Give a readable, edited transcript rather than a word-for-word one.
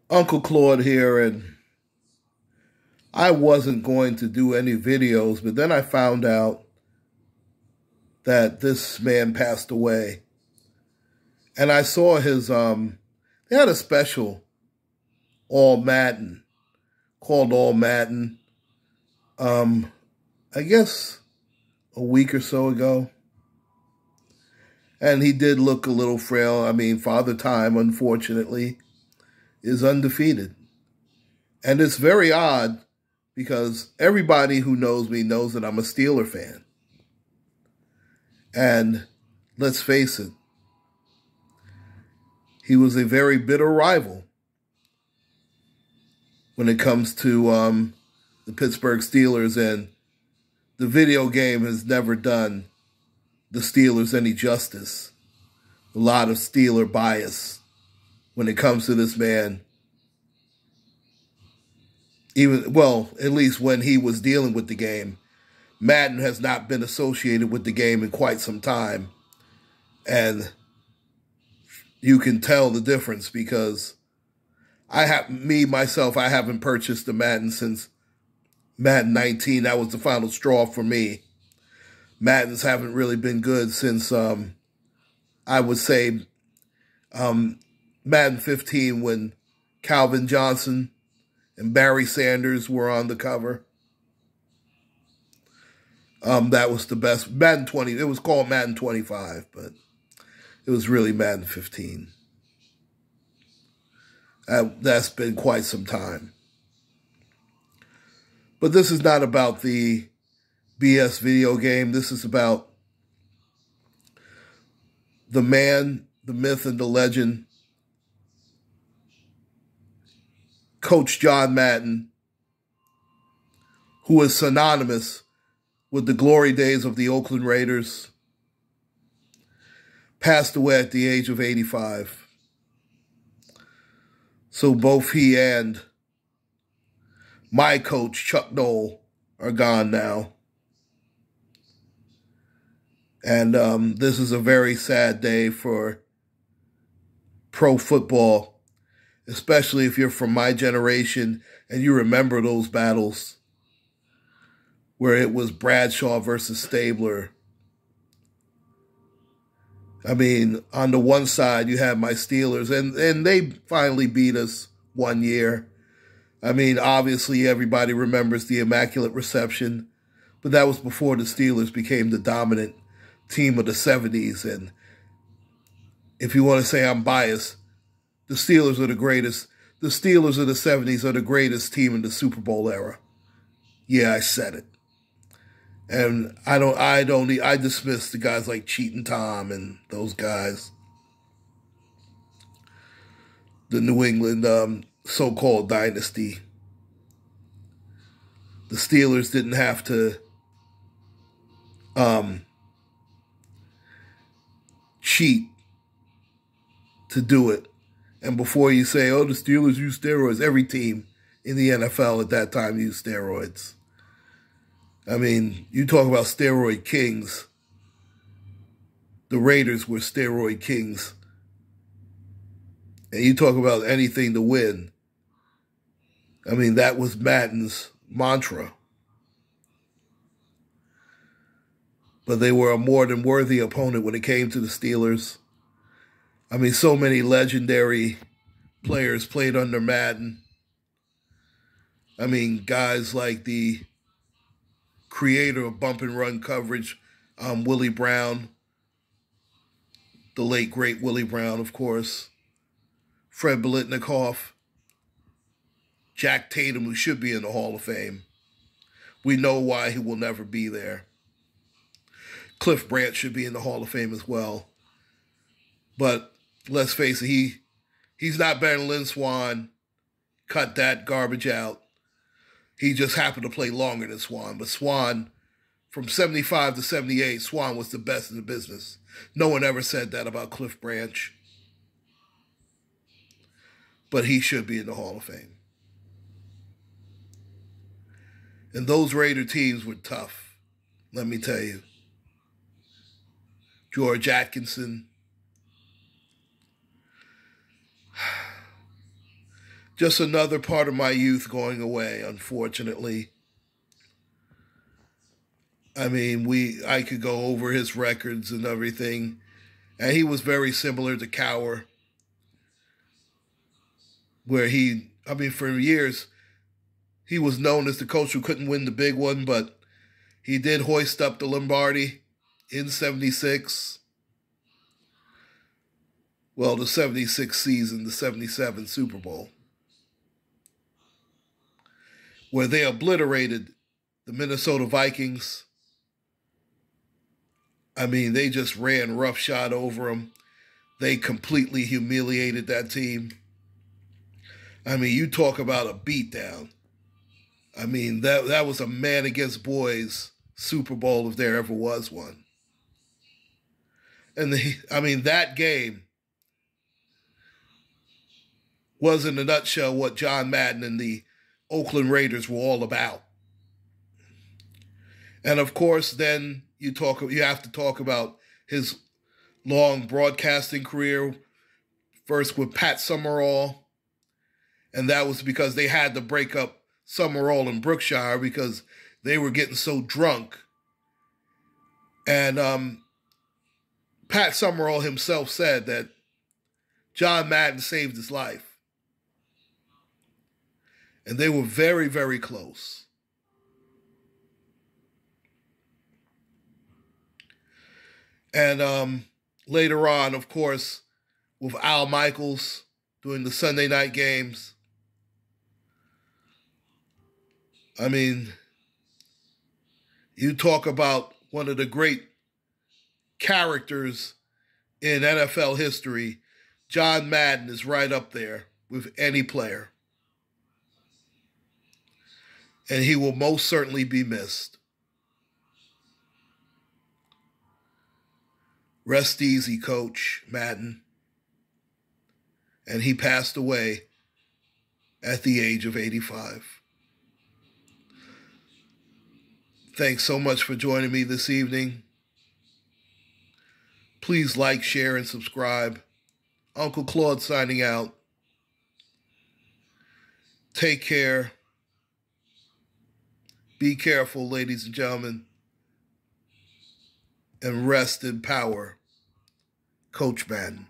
Uncle Claude here, and I wasn't going to do any videos, but then I found out that this man passed away. And I saw his, they had a special, All Madden, called All Madden, I guess a week or so ago. And he did look a little frail. I mean, Father Time, unfortunately, is undefeated. And it's very odd because everybody who knows me knows that I'm a Steeler fan. And let's face it, he was a very bitter rival when it comes to the Pittsburgh Steelers, and the video game has never done the Steelers any justice. A lot of Steeler bias when it comes to this man. Even, well, at least when he was dealing with the game. Madden has not been associated with the game in quite some time. And you can tell the difference because I haven't purchased the Madden since Madden 19. That was the final straw for me. Maddens haven't really been good since, I would say, Madden 15 when Calvin Johnson and Barry Sanders were on the cover. That was the best. Madden 20, it was called Madden 25, but it was really Madden 15. That's been quite some time. But this is not about the BS video game. This is about the man, the myth, and the legend, Coach John Madden, who is synonymous with the glory days of the Oakland Raiders, passed away at the age of 85. So both he and my coach, Chuck Noll, are gone now. And this is a very sad day for pro football, especially if you're from my generation and you remember those battles where it was Bradshaw versus Stabler. I mean, on the one side, you have my Steelers, and they finally beat us one year. I mean, obviously, everybody remembers the Immaculate Reception, but that was before the Steelers became the dominant team of the 70s. And if you want to say I'm biased, the Steelers are the greatest. The Steelers of the 70s are the greatest team in the Super Bowl era. Yeah, I said it. And I dismiss the guys like Cheating Tom and those guys. The New England so-called dynasty. The Steelers didn't have to cheat to do it. And before you say, oh, the Steelers use steroids, every team in the NFL at that time used steroids. I mean, you talk about steroid kings. The Raiders were steroid kings. And you talk about anything to win. I mean, that was Madden's mantra. But they were a more than worthy opponent when it came to the Steelers. I mean, so many legendary players played under Madden. I mean, guys like the creator of bump and run coverage, Willie Brown, the late, great Willie Brown, of course, Fred Biletnikoff, Jack Tatum, who should be in the Hall of Fame. We know why he will never be there. Cliff Branch should be in the Hall of Fame as well. But let's face it, he's not better than Lynn Swann. Cut that garbage out. He just happened to play longer than Swann. But Swann, from 75 to 78, Swann was the best in the business. No one ever said that about Cliff Branch. But he should be in the Hall of Fame. And those Raider teams were tough, let me tell you. George Atkinson, just another part of my youth going away, unfortunately. I mean, I could go over his records and everything, and he was very similar to Cowher, where for years, he was known as the coach who couldn't win the big one, but he did hoist up the Lombardi in 76. Well, the 76 season, the 77 Super Bowl, where they obliterated the Minnesota Vikings. I mean, they just ran roughshod over them. They completely humiliated that team. I mean, you talk about a beatdown. I mean, that was a man against boys Super Bowl if there ever was one. And that game was in a nutshell what John Madden and the Oakland Raiders were all about. And of course, then you have to talk about his long broadcasting career, first with Pat Summerall, and that was because they had to break up Summerall and Brookshire because they were getting so drunk. And Pat Summerall himself said that John Madden saved his life. And they were very, very close. And later on, of course, with Al Michaels doing the Sunday night games. I mean, you talk about one of the great characters in NFL history. John Madden is right up there with any player. And he will most certainly be missed. Rest easy, Coach Madden. And he passed away at the age of 85. Thanks so much for joining me this evening. Please like, share, and subscribe. Uncle Claude signing out. Take care. Be careful, ladies and gentlemen. And rest in power, Coach Madden.